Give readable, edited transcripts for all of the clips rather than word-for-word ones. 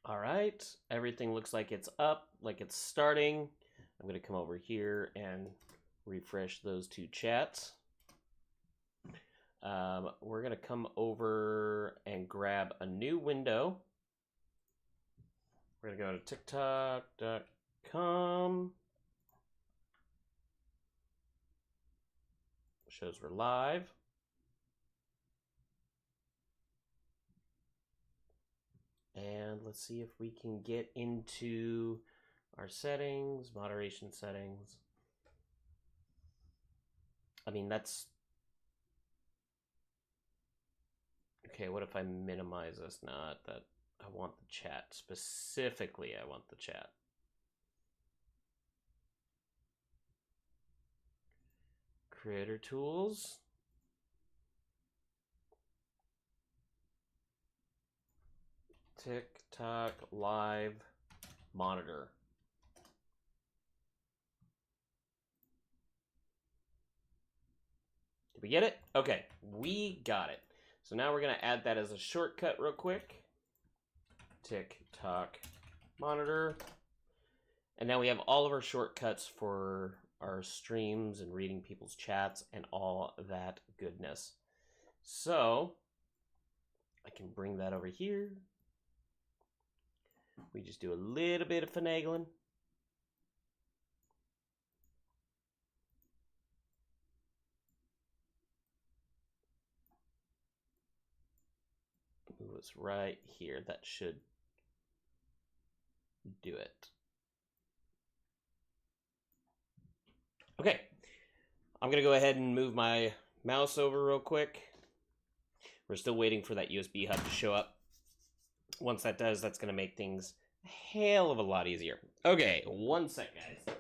All right, everything looks like it's up, like it's starting. I'm going to come over here and refresh those two chats. We're going to come over and grab a new window. We're going to go to tiktok.com. Shows we're live. And let's see if we can get into our settings, moderation settings. I mean, that's... Okay, what if I minimize this? Not that I want the chat. Specifically, I want the chat. Creator tools. TikTok live monitor. Did we get it? Okay, we got it. So now we're going to add that as a shortcut real quick. TikTok monitor. And now we have all of our shortcuts for our streams and reading people's chats and all that goodness. So I can bring that over here. We just do a little bit of finagling. Move us right here. That should do it. Okay, I'm gonna go ahead and move my mouse over real quick. We're still waiting for that USB hub to show up. Once that does, that's gonna make things a hell of a lot easier. Okay, one sec, guys.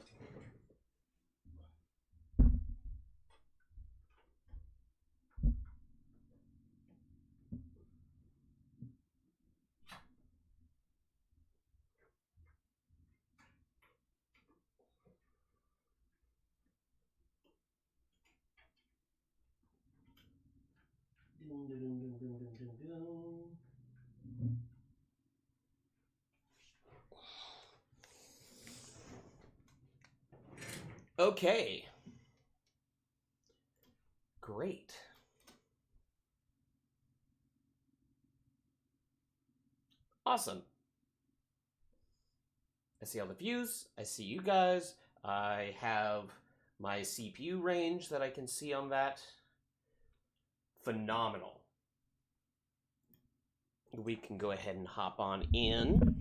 Okay. Great. Awesome. I see all the views. I see you guys. I have my CPU range that I can see on that. Phenomenal. We can go ahead and hop on in.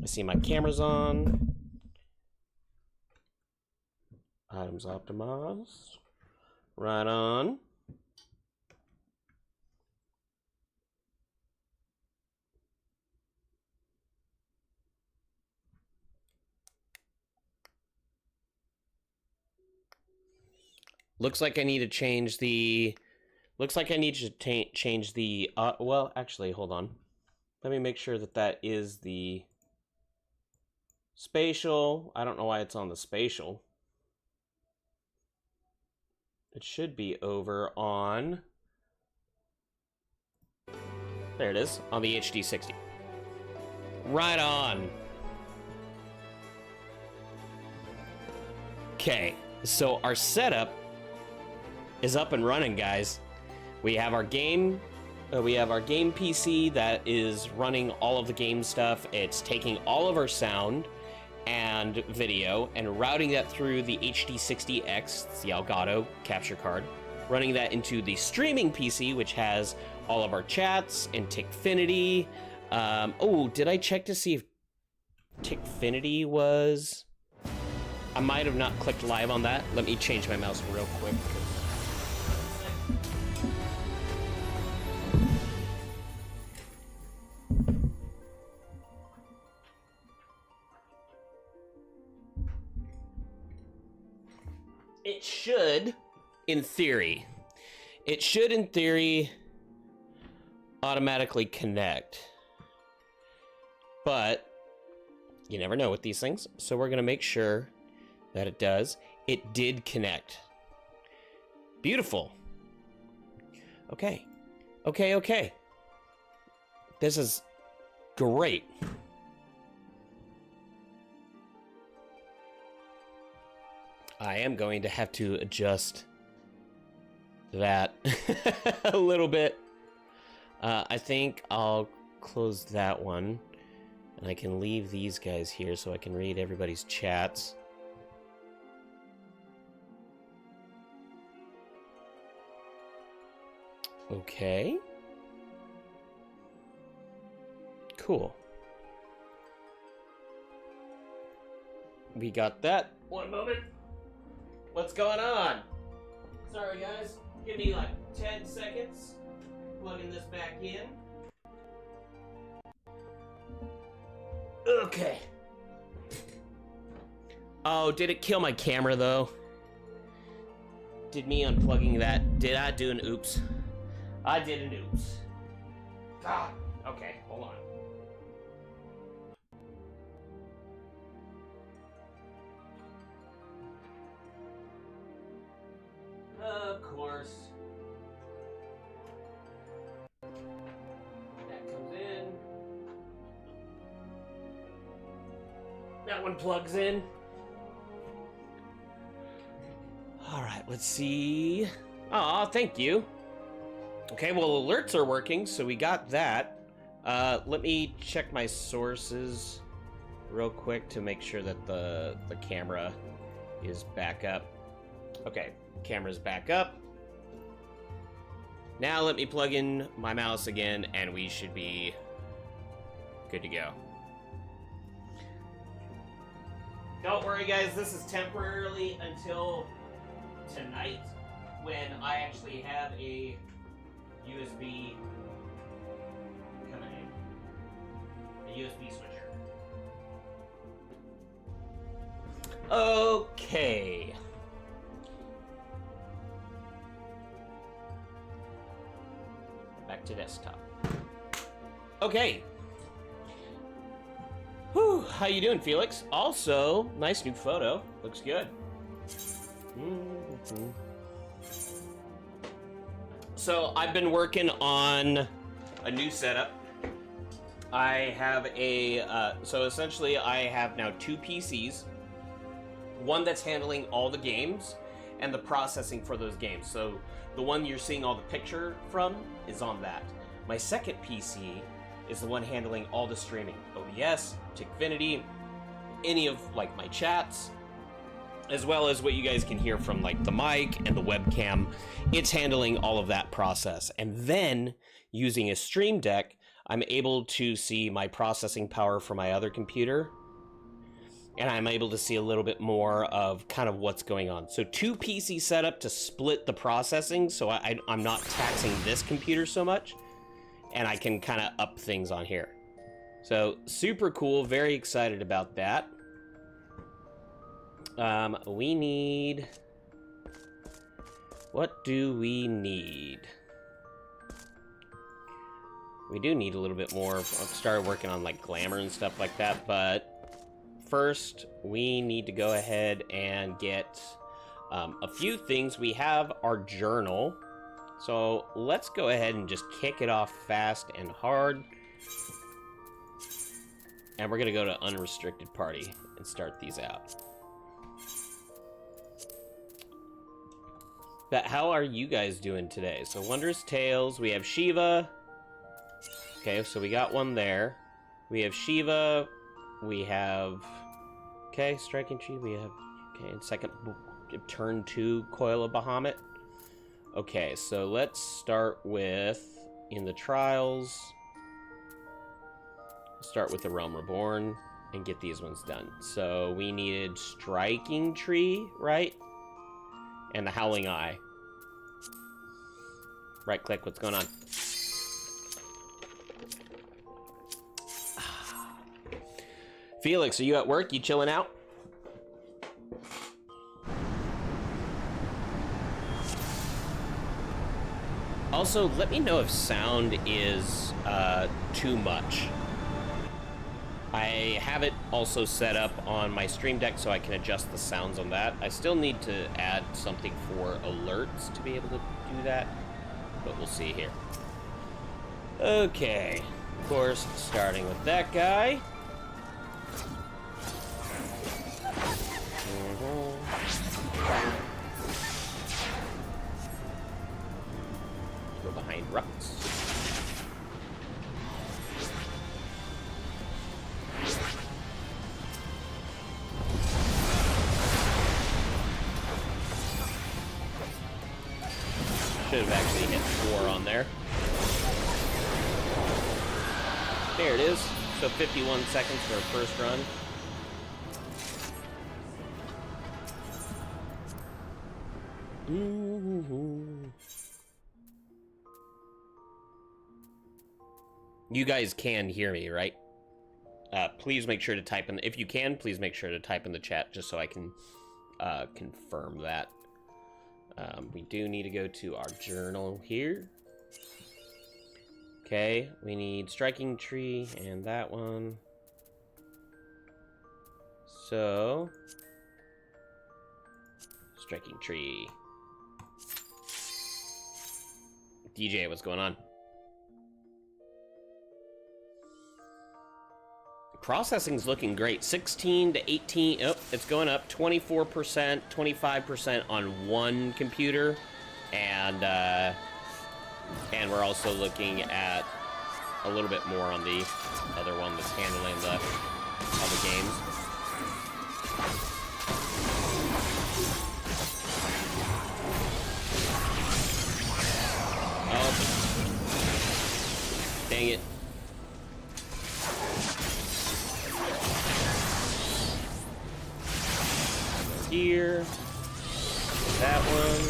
I see my camera's on. Items optimized. Right on. Looks like I need to change the... Looks like I need to change the... well, actually, hold on. Let me make sure that that is the spatial. I don't know why it's on the spatial. It should be over on... There it is, on the HD60. Right on. Okay, so our setup is up and running, guys. We have our game PC that is running all of the game stuff. It's taking all of our sound and video and routing that through the HD60X, it's the Elgato capture card, running that into the streaming PC, which has all of our chats and Tickfinity. Oh, did I check to see if Tickfinity was... I might have not clicked live on that. Let me change my mouse real quick. It should, in theory, automatically connect. But you never know with these things, so we're gonna make sure that it does. It did connect. Beautiful. Okay. This is great. I am going to have to adjust that a little bit. I think I'll close that one, and I can leave these guys here so I can read everybody's chats. Okay. Cool. We got that. One moment. What's going on? Sorry, guys. Give me like 10 seconds. Plugging this back in. Okay. Oh, did it kill my camera, though? Did me unplugging that? Did I do an oops? I did an oops. Ah, okay, hold on. Of course. That comes in. That one plugs in. All right, let's see. Oh, thank you. Okay, well, alerts are working, so we got that. Let me check my sources real quick to make sure that the camera is back up. Okay, camera's back up. Now let me plug in my mouse again, and we should be good to go. Don't worry, guys, this is temporarily until tonight, when I actually have a USB coming in. A USB switcher. Okay. Back to desktop. Okay. Whew, how you doing, Felix? Also, nice new photo. Looks good. Mm-hmm. So I've been working on a new setup. I have a, so essentially I have now 2 PCs. One that's handling all the games and the processing for those games. So the one you're seeing all the picture from is on that. My second PC is the one handling all the streaming. OBS, Tickfinity, any of like my chats, as well as what you guys can hear from like the mic and the webcam. It's handling all of that process. And then using a Stream Deck, I'm able to see my processing power for my other computer. And I'm able to see a little bit more of kind of what's going on. So 2 PC setup to split the processing, so I'm not taxing this computer so much. And I can kind of up things on here. So super cool, very excited about that. We need... What do we need? We do need a little bit more. I've started working on like glamour and stuff like that, but first we need to go ahead and get a few things. We have our journal, so let's go ahead and just kick it off fast and hard. And we're gonna go to unrestricted party and start these out. But how are you guys doing today? So Wondrous Tales, we have Shiva. Okay, so we got one there. We have Shiva. We have... Okay, Striking Tree. We have... Okay, and second turn 2, Coil of Bahamut. Okay, so let's start with... In the Trials... Start with the Realm Reborn and get these ones done. So we needed Striking Tree, right? And the Howling Eye. Right click, what's going on? Felix, are you at work? You chilling out? Also, let me know if sound is too much. I have it also set up on my Stream Deck so I can adjust the sounds on that. I still need to add something for alerts to be able to do that, but we'll see here. Okay, Of course, starting with that guy. Go behind rocks. Should have actually hit 4 on there. There it is. So 51 seconds for a first run. You guys can hear me, right? Please make sure to type in, if you can, please make sure to type in the chat just so I can confirm that. We do need to go to our journal here. Okay, we need striking tree and that one. So, striking tree. DJ, what's going on? Processing's looking great. 16 to 18. Oh, it's going up. 24%, 25% on one computer, and we're also looking at a little bit more on the other one that's handling the other games. Oh, dang it. Here, that one.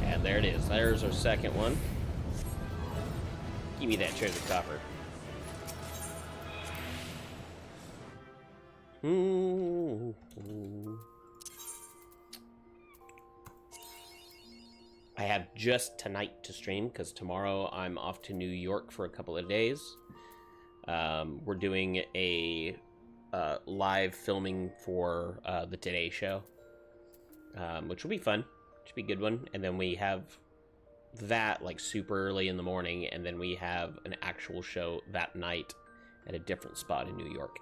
And there it is. There's our second one. Give me that treasure copper. I have just tonight to stream because tomorrow I'm off to New York for a couple of days. We're doing a live filming for the Today Show, which will be fun. Should be a good one. And then we have that like super early in the morning, and then we have an actual show that night at a different spot in New York.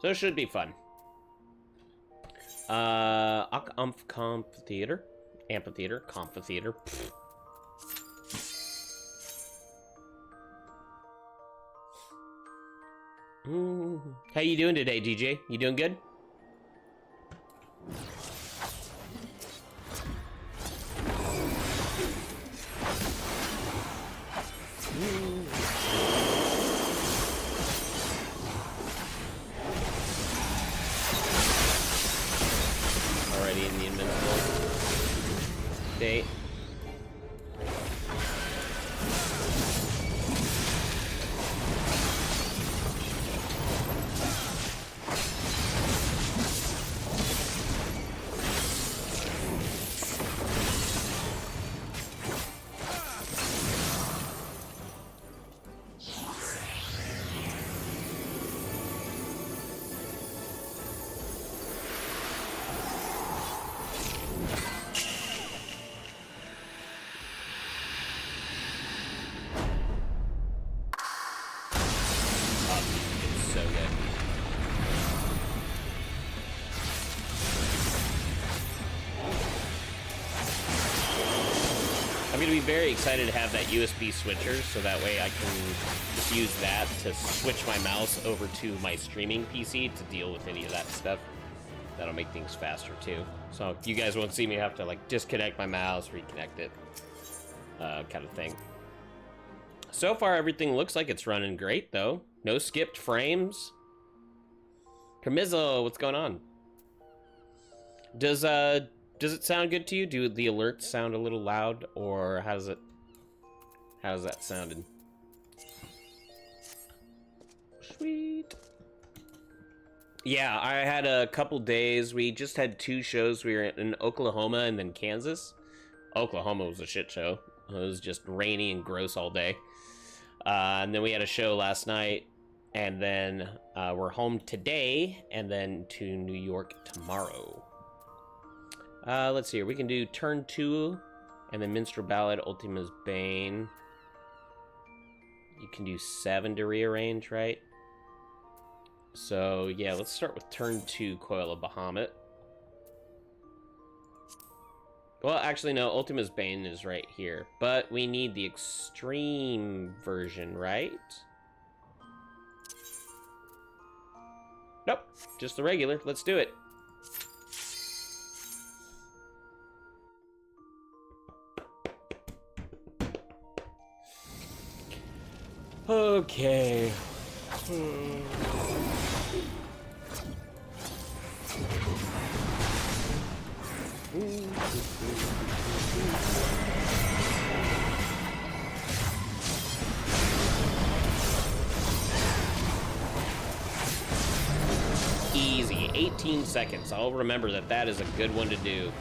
So it should be fun. Amphitheater. How you doing today, DJ? You doing good? Already in the invincible state. I'm going to be very excited to have that USB switcher, so that way I can just use that to switch my mouse over to my streaming PC to deal with any of that stuff. That'll make things faster too. So you guys won't see me have to like disconnect my mouse, reconnect it, kind of thing. So far everything looks like it's running great though. No skipped frames. Kermizzo, what's going on? Does it sound good to you? Do the alerts sound a little loud, or how's that sounding? Sweet. Yeah, I had a couple days. We just had 2 shows. We were in Oklahoma and then Kansas. Oklahoma was a shit show. It was just rainy and gross all day. And then we had a show last night, and then we're home today, and then to New York tomorrow. Let's see here. We can do turn 2, and then Minstrel Ballad, Ultima's Bane. You can do 7 to rearrange, right? So, yeah, let's start with turn 2, Coil of Bahamut. Well, actually, no, Ultima's Bane is right here. But we need the extreme version, right? Nope, just the regular. Let's do it. Okay. Easy, 18 seconds. I'll remember that that is a good one to do.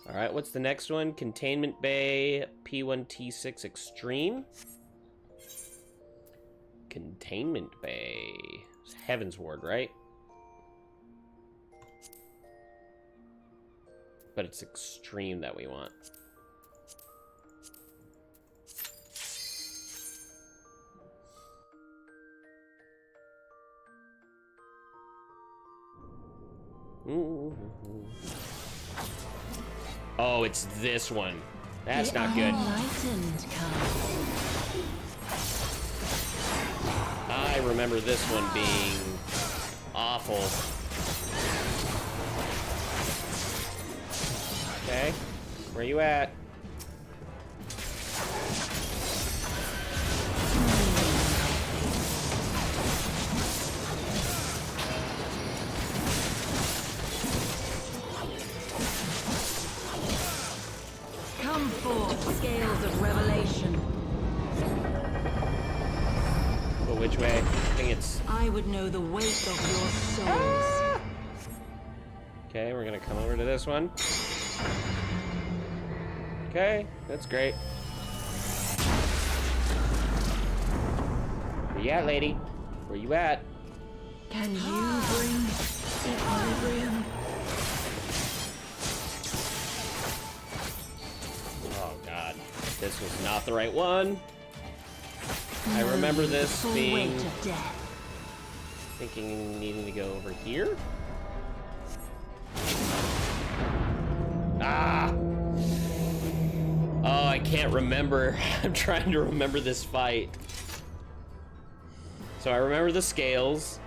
All right, what's the next one? Containment Bay, P1T6 Extreme. Containment Bay. It's Heaven's Ward, right? But it's Extreme that we want. Oh, it's this one. That's not good. I remember this one being awful. Okay, where you at? Come forth, scales of revelation. But which way? I think it's... I would know the weight of your souls. Okay, we're gonna come over to this one. Okay, that's great. Where you at, lady? Where you at? Can you bring equilibrium? Oh god, this was not the right one. I remember this being... thinking needing to go over here. Ah! Oh, I can't remember. I'm trying to remember this fight. So I remember the scales.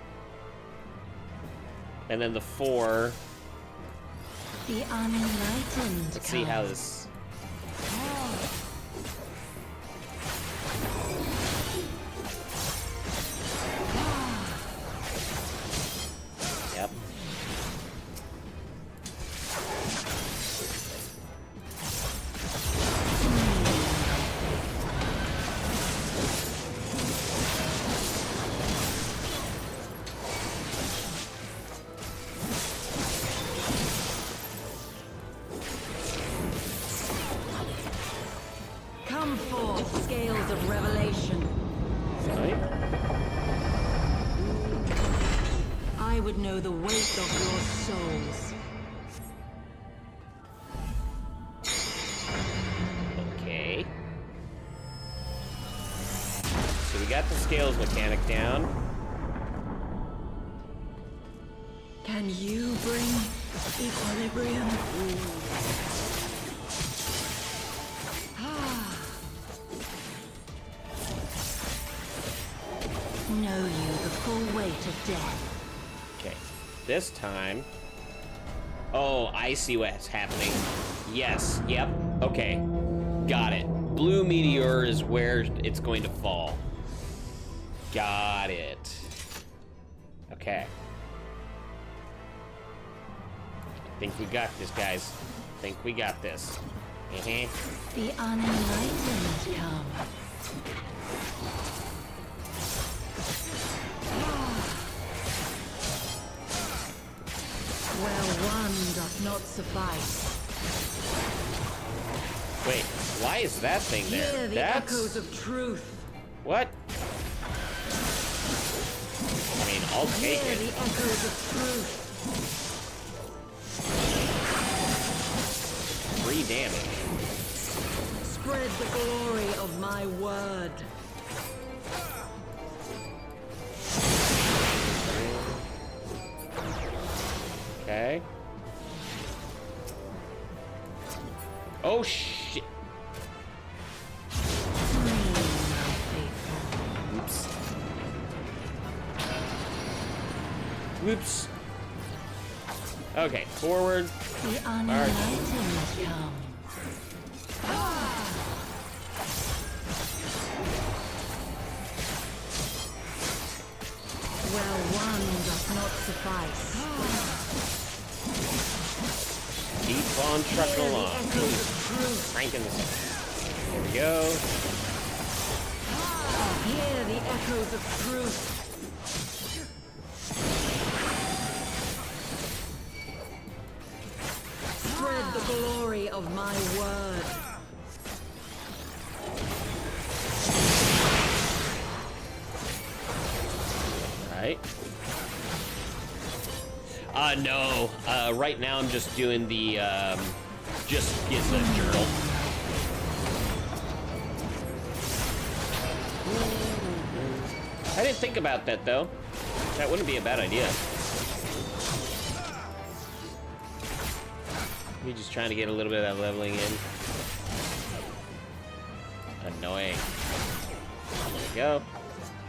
And then the 4. The unenlightened. Let's see how this... Yep. Come forth, scales of revelation. Right. I would know the weight of your souls. Okay. So we got the scales mechanic down. Can you bring equilibrium? Know you the full weight of death. Okay. This time... Oh, I see what's happening. Yes. Yep. Okay. Got it. Blue meteor is where it's going to fall. Got it. Okay. I think we got this, guys. think we got this. The unenlightened come. Where one doth not suffice. Wait, why is that thing there? Hear the That's... echoes of truth. What? I mean, I'll take Hear it. the echoes of truth. 3 damage. Spread the glory of my word. Okay. Oh, shit. Oops. Whoops. Okay, forward. The unenlightened come. Where one doth not suffice. Keep on trucking along. Cranking this up. There we go. Hear the echoes of truth. Spread the glory of my word. Right. No. Right now I'm just doing the, just get the journal. I didn't think about that, though. That wouldn't be a bad idea. Me just trying to get a little bit of that leveling in. Annoying. There we go.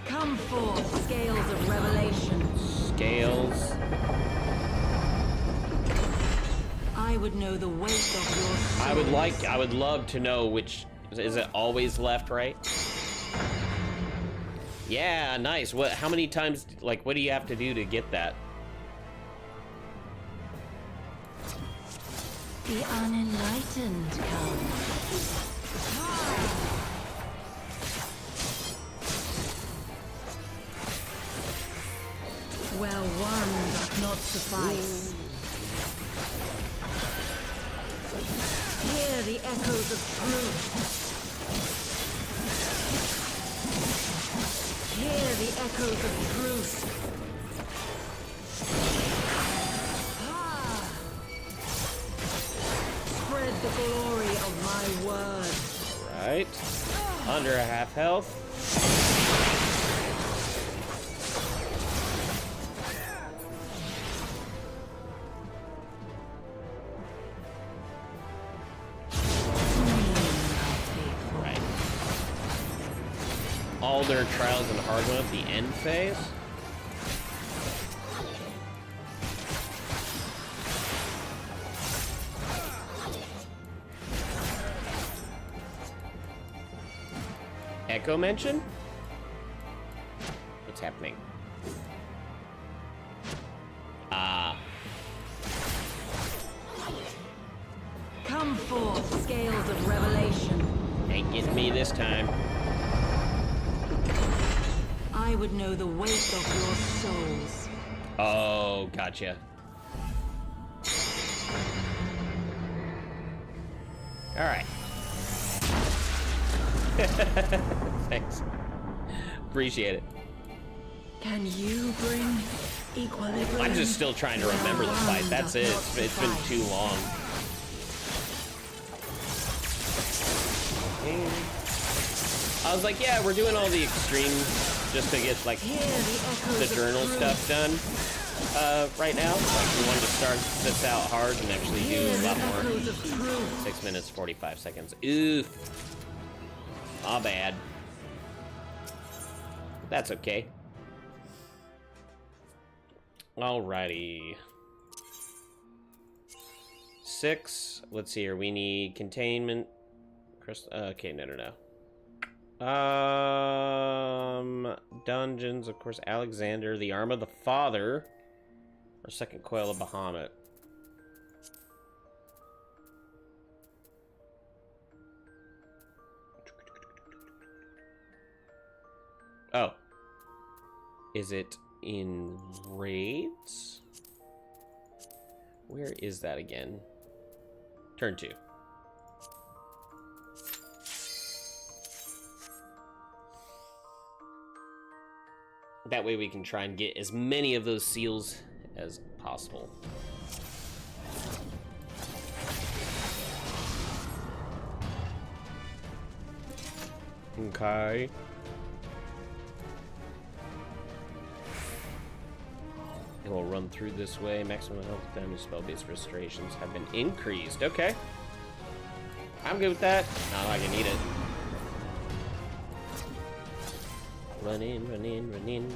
Come forth, scales of revelation. Scales. I would know the weight of your soul. I would love to know which, is it always left, right? Yeah, nice. What, how many times, like, what do you have to do to get that? The unenlightened come. Where one doth not suffice. Hear the echoes of truth. Hear the echoes of truth. Spread the glory of my word. Right. Under a half health. Right. All their trials and hard one at the end phase. Echo mention? What's happening? Ah. Come forth, scales of revelation. Ain't getting me this time. I would know the weight of your souls. Oh, gotcha. All right. Thanks. Appreciate it. Can you bring equilibrium? I'm just still trying to remember the fight. That's it. It's been too long. I was like, yeah, we're doing all the extreme just to get like the journal stuff done right now. Like we wanted to start this out hard and actually do a lot more. 6 minutes 45 seconds. Oof. My bad. That's okay. Alrighty. 6. Let's see here. We need containment. Okay, no. Dungeons, of course. Alexander, the Arm of the Father, or Second Coil of Bahamut. Oh. Is it in raids? Where is that again? Turn 2. That way we can try and get as many of those seals as possible. Okay. And we'll run through this way. Maximum health damage spell-based restorations have been increased. Okay. I'm good with that. Not like I need it. Run in, run in, run in.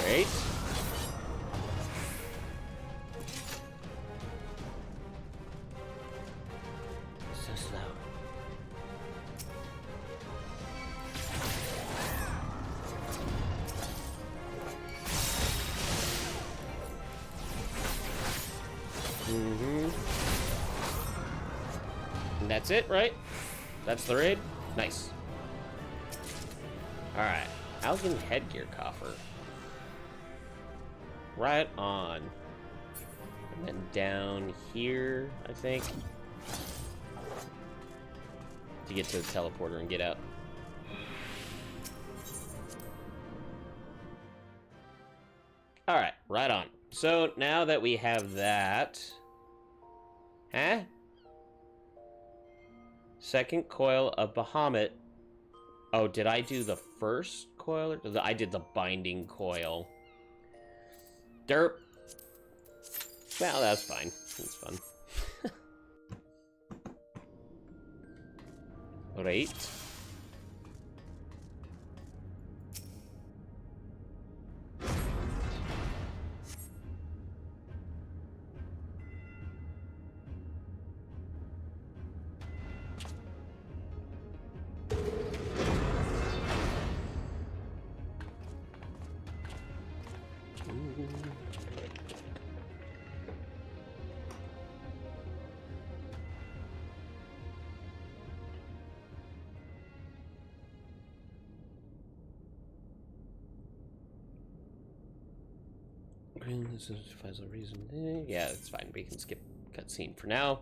Great. So slow. And that's it, right? That's the raid? Nice. Alright. Algan headgear coffer. Right on. And then down here, I think. To get to the teleporter and get out. Alright, right on. So now that we have that... Huh? Second coil of Bahamut. Oh, did I do the first coil? Or I did the binding coil. Derp. Well, that's fine. That's fun. Right. This justifies a reason. Yeah, it's fine. We can skip cutscene for now.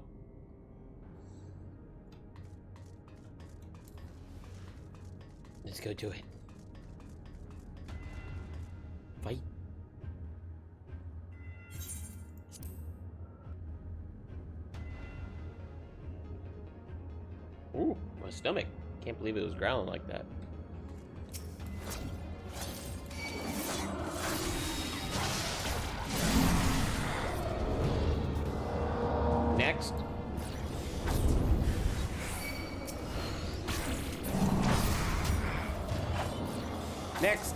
Let's go do it. Fight. Ooh, my stomach. Can't believe it was growling like that. Next. Next.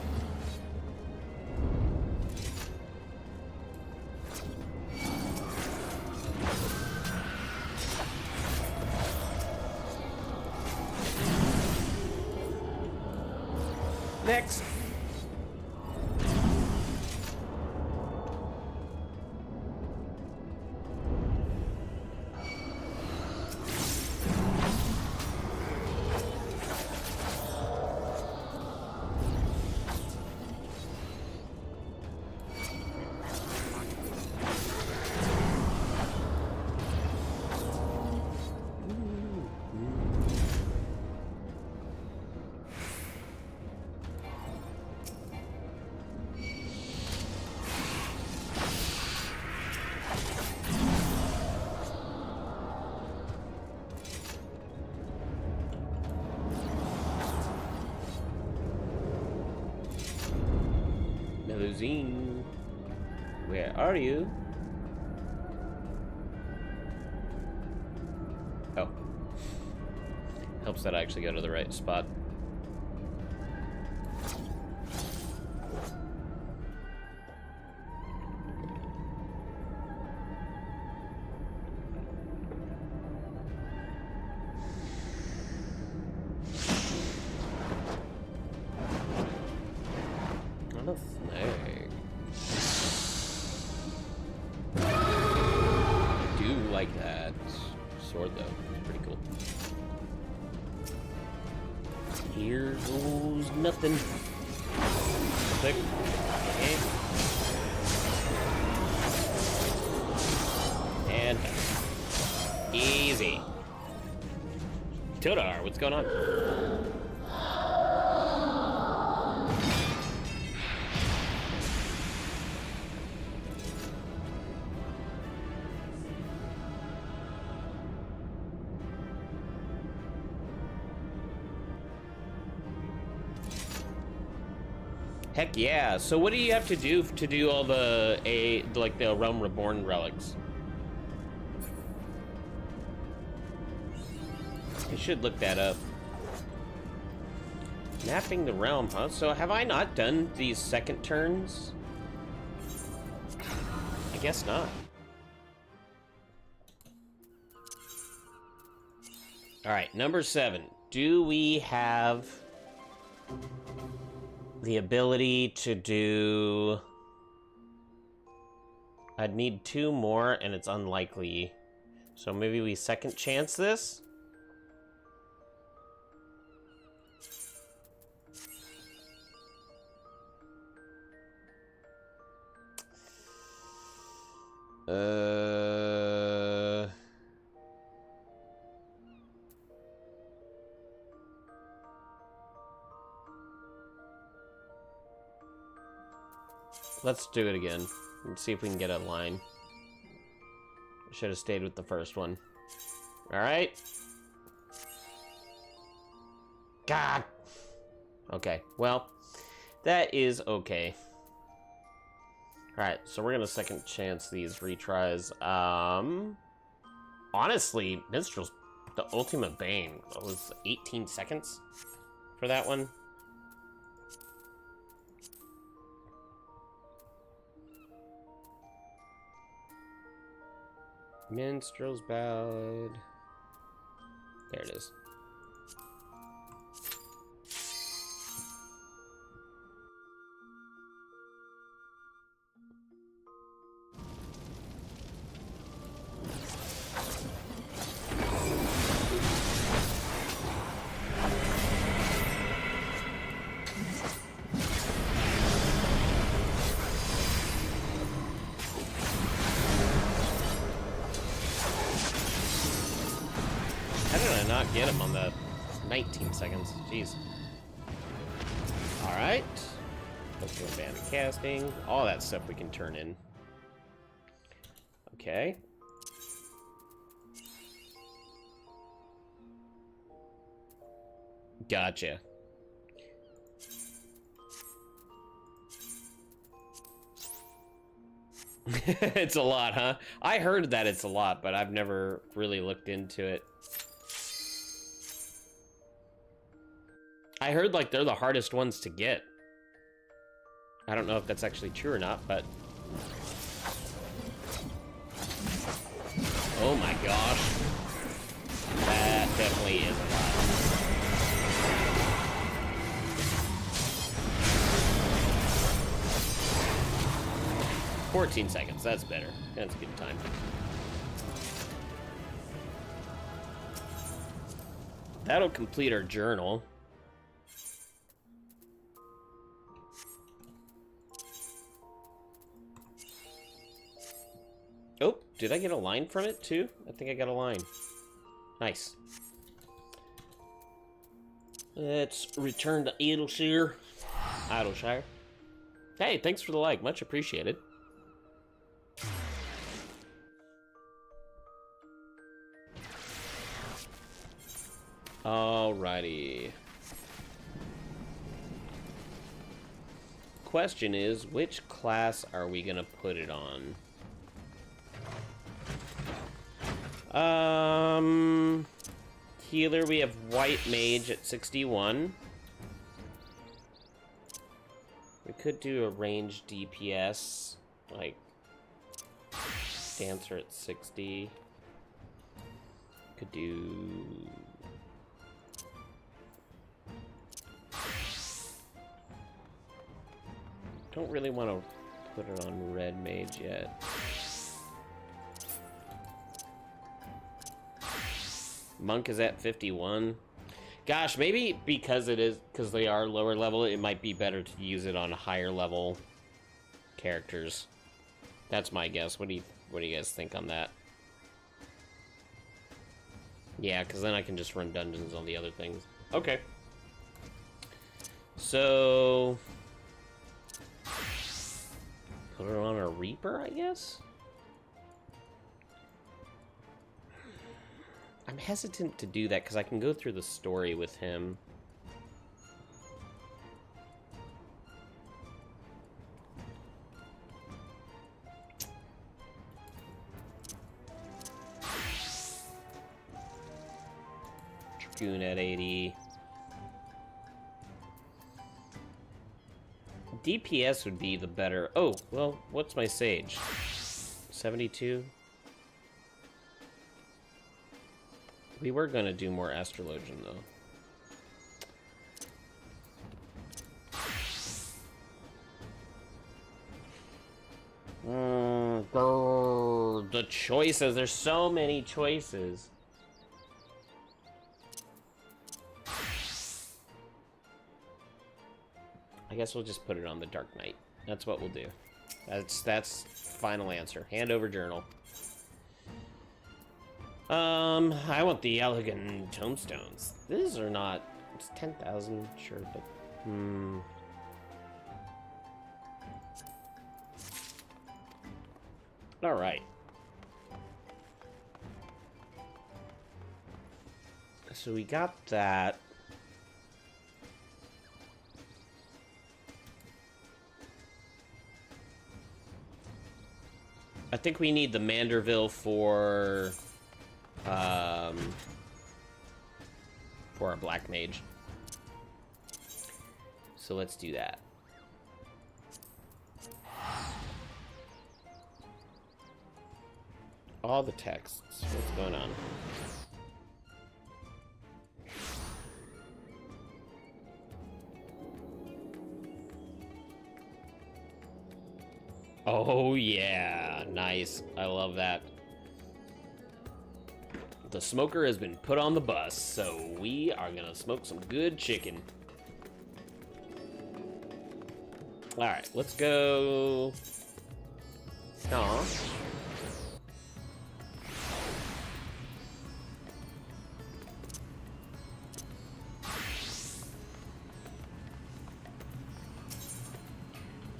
Next. Melusine, where are you? Oh. Helps that I actually go to the right spot. Not a snake. I do like that sword though. It's pretty cool. Here goes nothing. Click. Okay. And easy. Todar, what's going on? Heck yeah. So what do you have to do all the the Realm Reborn relics? I should look that up. Mapping the realm, huh? So have I not done these second turns? I guess not. Alright, number 7. Do we have the ability to do... I'd need 2 more, and it's unlikely. So maybe we second chance this? Let's do it again. Let's see if we can get a line. Should have stayed with the first one. Alright. God! Okay, well, that is okay. Alright, so we're gonna second chance these retries. Honestly, Minstrel's the Ultimate Bane. It was 18 seconds for that one. Minstrel's Ballad. There it is. Get him on the 19 seconds. Jeez. Alright. Let's go band casting. All that stuff we can turn in. Okay. Gotcha. It's a lot, huh? I heard that it's a lot, but I've never really looked into it. I heard, like, they're the hardest ones to get. I don't know if that's actually true or not, but... Oh my gosh. That definitely is a lot. "14 seconds, that's better. That's a good time. That'll complete our journal. Oh, did I get a line from it too? I think I got a line. Nice. Let's return to Idleshire. Idleshire. Hey, thanks for the like. Much appreciated. Alrighty. Question is, which class are we gonna put it on? Healer, we have White Mage at 61. We could do a range DPS, like Dancer at 60. Could do... Don't really want to put it on Red Mage yet. Monk is at 51. Gosh, maybe because they are lower level, it might be better to use it on higher level characters. That's my guess. What do you guys think on that? Yeah, because then I can just run dungeons on the other things. Okay. So put it on a Reaper, I guess? I'm hesitant to do that because I can go through the story with him. Dragoon at 80. DPS would be the better. Oh, well, what's my Sage? 72? We were going to do more Astrologian, though. The choices. There's so many choices. I guess we'll just put it on the Dark Knight. That's what we'll do. That's final answer. Hand over journal. I want the elegant tombstones. These are not. It's 10,000, sure, but All right. So we got that. I think we need the Manderville for our Black Mage. So let's do that. All the texts. What's going on? Oh yeah, nice. I love that. The smoker has been put on the bus, so we are gonna smoke some good chicken. All right, let's go. Aw.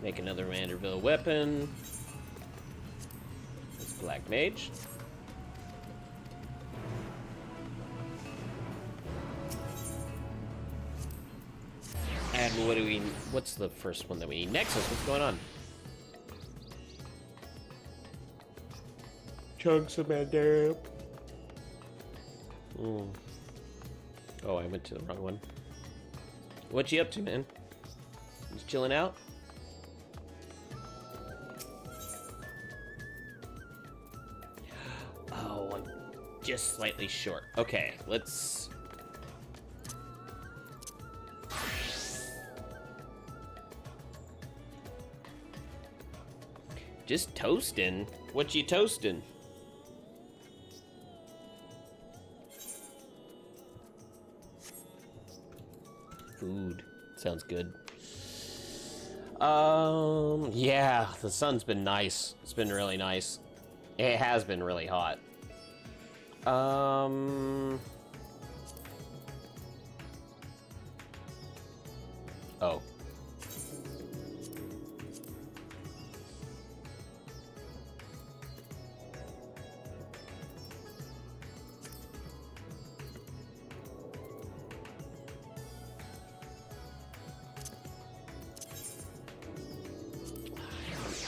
Make another Manderville weapon. It's Black Mage. And what's the first one that we need? Nexus, what's going on? Chunks of Manderville. Oh, I went to the wrong one. What you up to, man? Just chilling out? Oh, I'm just slightly short. Okay, let's... Just toasting? What you toasting? Food. Sounds good. Yeah, the sun's been nice. It's been really nice. It has been really hot. Oh.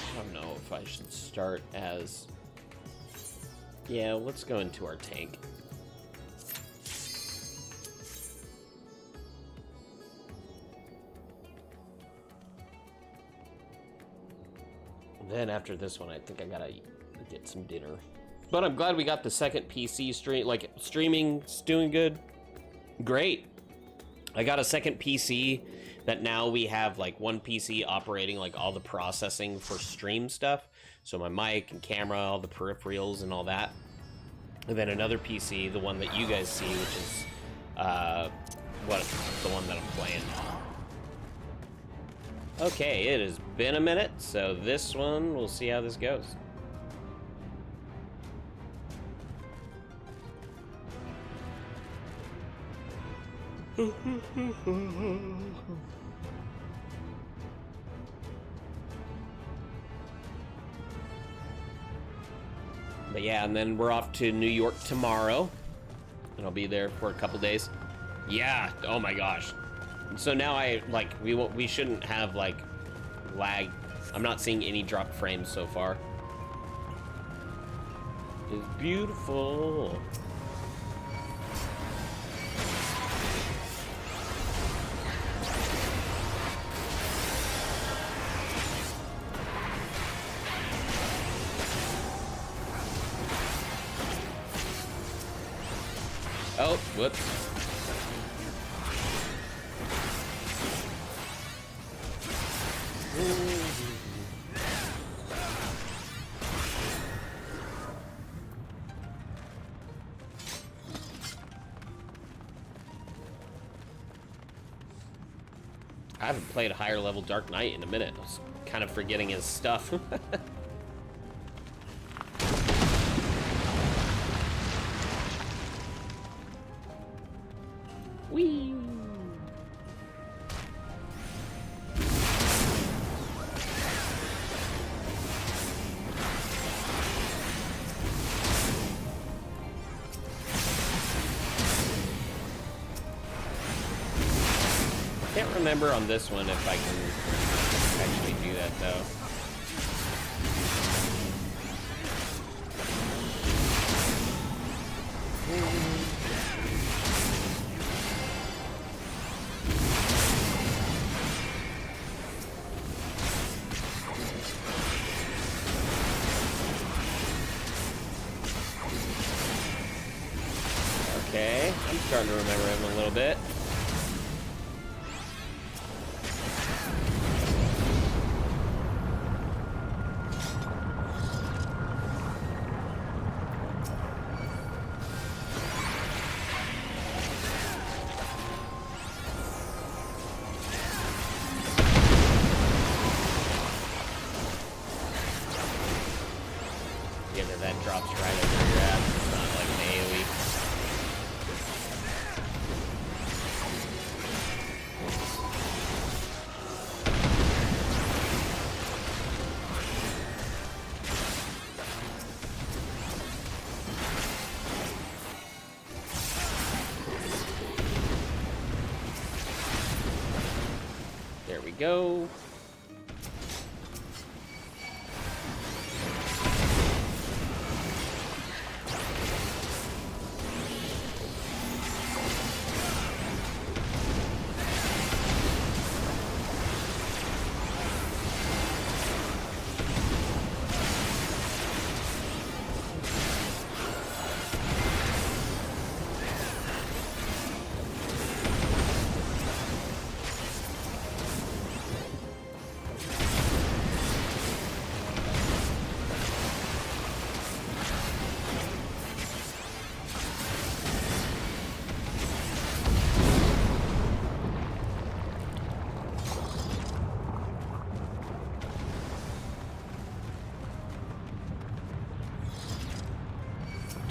I don't know if I should start as... Yeah, let's go into our tank. Then after this one, I think I gotta get some dinner. But I'm glad we got the second PC stream. Like, streaming's doing good. Great. I got a second PC that now we have, like, one PC operating, like, all the processing for stream stuff. So my mic and camera, all the peripherals and all that. And then another PC, the one that you guys see, which is what the one that I'm playing. Okay, it has been a minute, so this one, we'll see how this goes. But yeah, and then we're off to New York tomorrow, and I'll be there for a couple days. Yeah, oh my gosh. So now we shouldn't have like lag. I'm not seeing any drop frames so far. It's beautiful. Oh, whoops. I haven't played a higher level Dark Knight in a minute. I was kind of forgetting his stuff. Whee! Can't remember on this one if I can actually do that though. Okay, I'm starting to remember him a little bit. Yeah, that drops right over your ass. It's not like an AoE. There we go.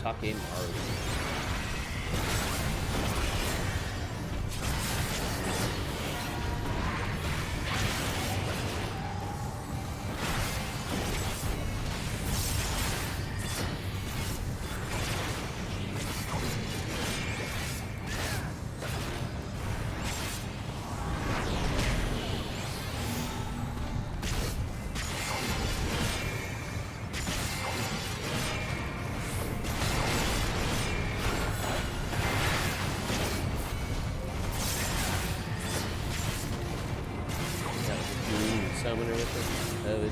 Top game already. Summoner with it.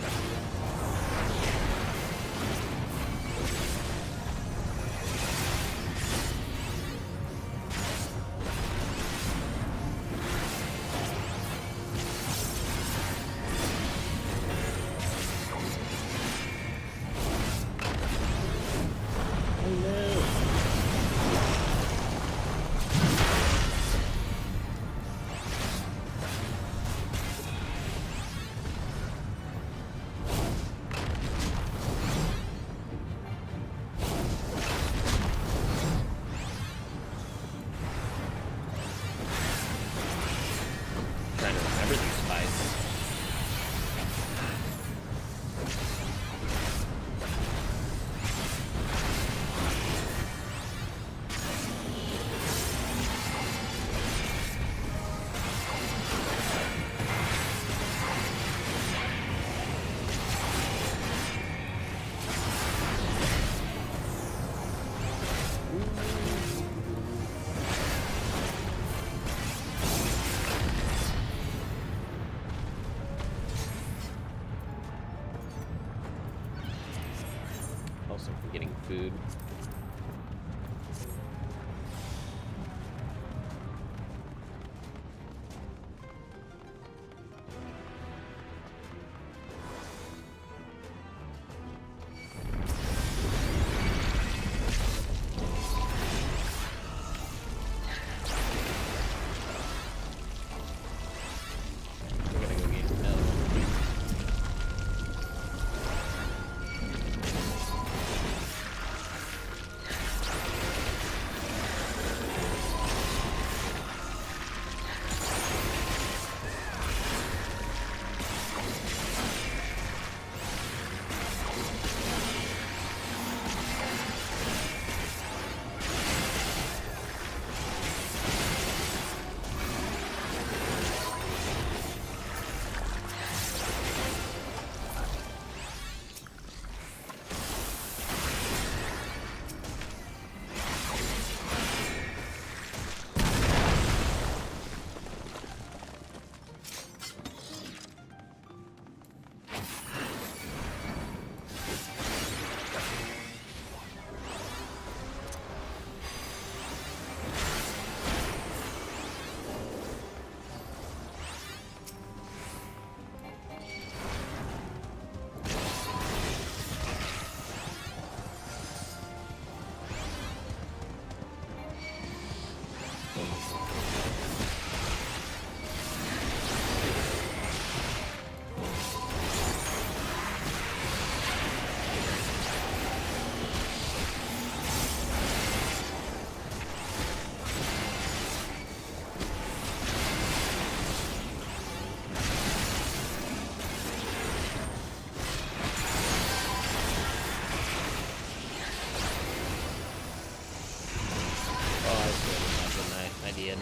idiot.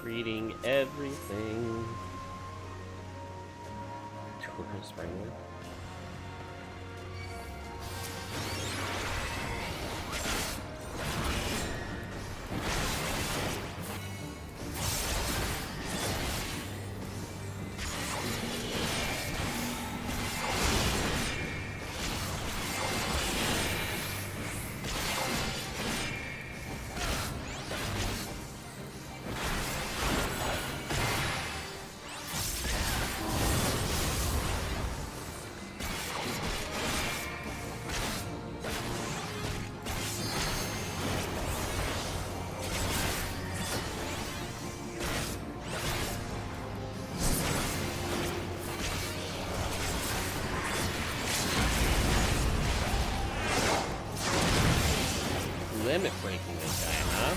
Reading everything. Tourist Wrangler. Limit breaking this time, huh?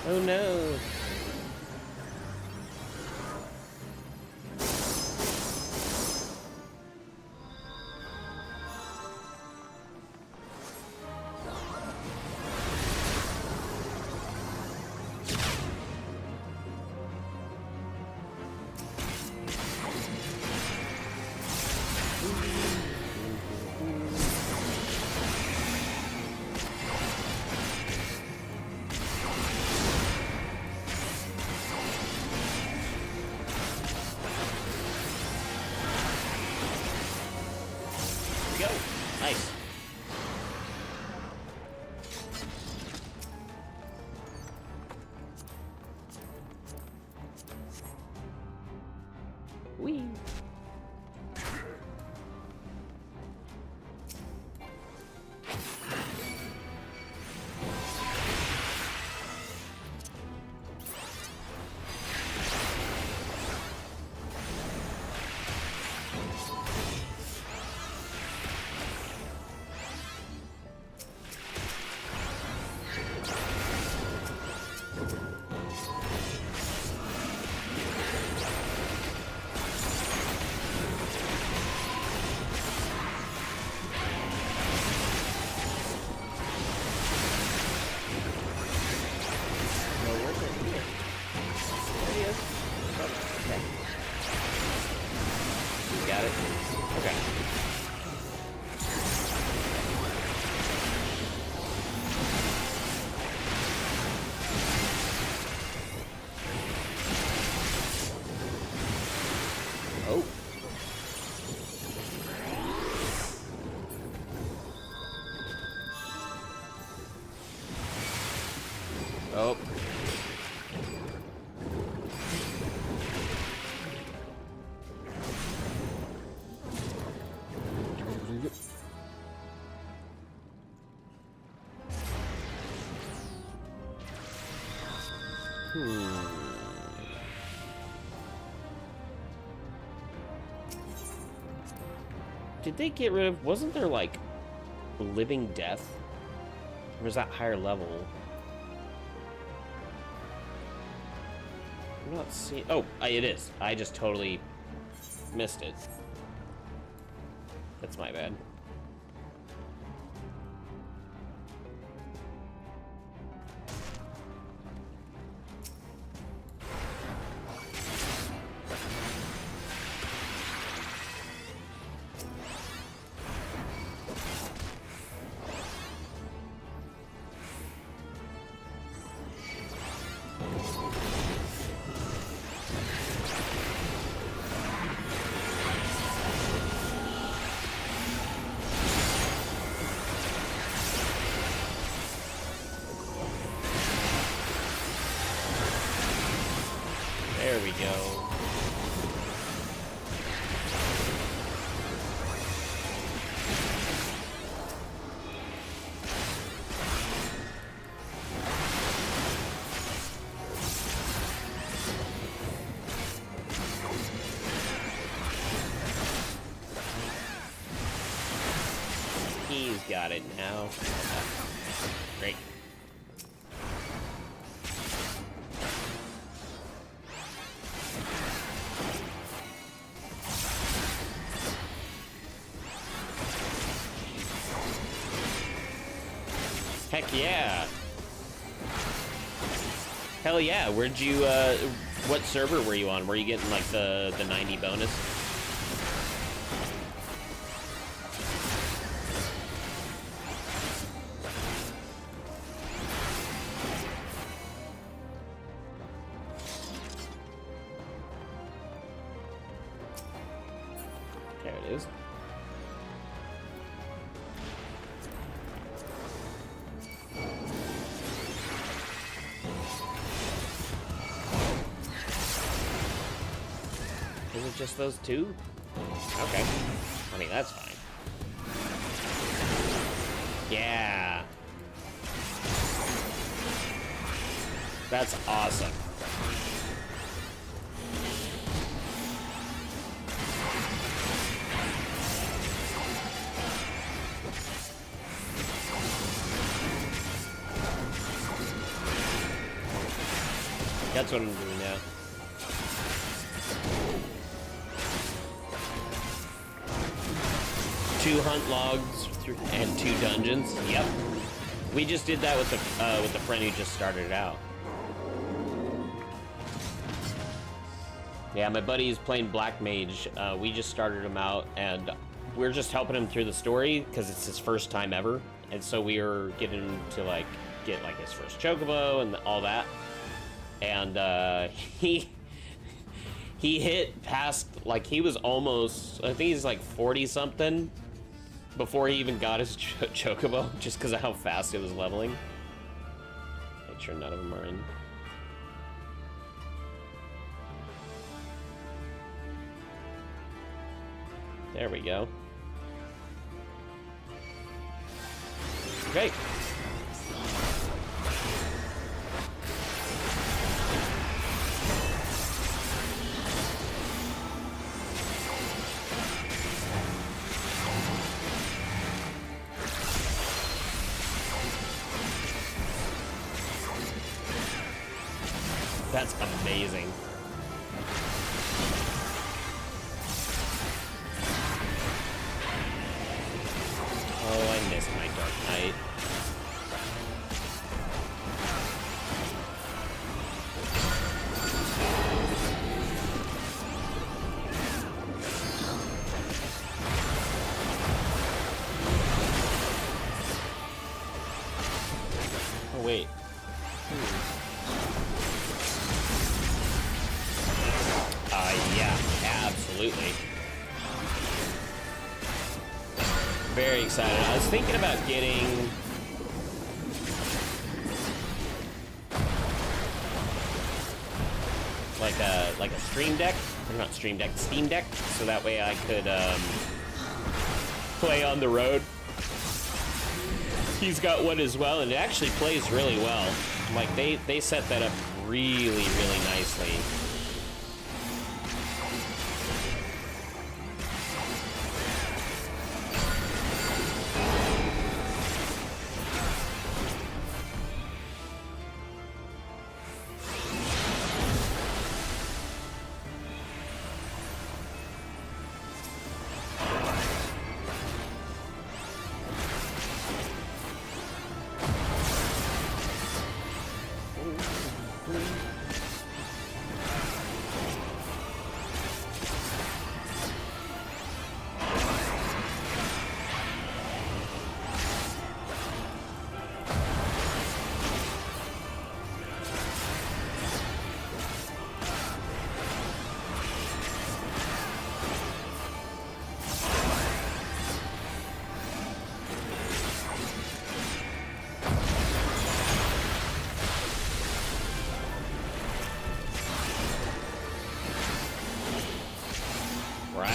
Oh no. Go. Nice. Whee. Got it? Okay. Oh. Oh. Did they get rid of... Wasn't there, like, living death? Or was that higher level? I'm not seeing... Oh, it is. I just totally missed it. That's my bad. There we go. He's got it now. Great. Heck yeah. Hell yeah. Where'd you, what server were you on? Were you getting, like, the 90 bonus? There it is. Is it just those two? Okay. I mean, that's fine. Yeah. That's awesome. That's what I'm doing now. Two hunt logs and 2 dungeons. Yep. We just did that with the friend who just started it out. Yeah, my buddy's playing Black Mage. We just started him out, and we're just helping him through the story because it's his first time ever, and so we are getting him to get his first chocobo and all that. And he hit past, like, he was almost, I think he's like 40 something before he even got his chocobo, just because of how fast it was leveling. Make sure none of them are in. There we go. Great. That's amazing. Oh, I missed my Dark Knight. Oh, wait. Yeah, absolutely. Very excited. I was thinking about getting like a stream deck, or not stream deck, Steam Deck, so that way I could play on the road. He's got one as well, and it actually plays really well. Like they set that up really nicely.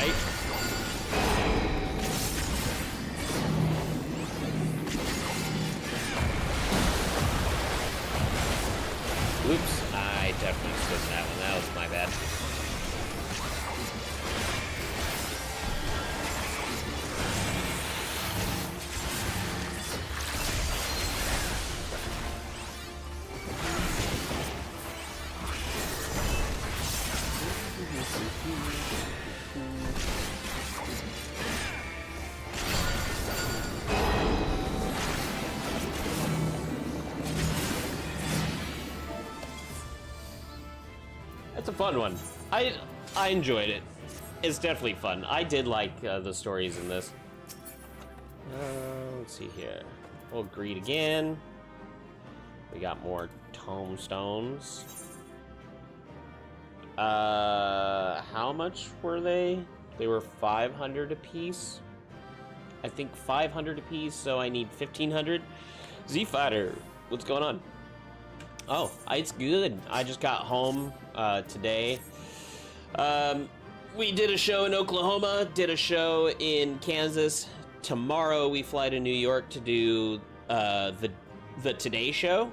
right? Oops, I definitely skipped that one. That was my bad. It's a fun one. I enjoyed it. It's definitely fun. I did like the stories in this. Let's see here. We'll greet again. We got more tombstones. How much were they? They were 500 apiece. I think 500 apiece, so I need 1,500. Z-Fighter, what's going on? Oh, it's good. I just got home today. We did a show in Oklahoma, did a show in Kansas. Tomorrow we fly to New York to do the Today Show.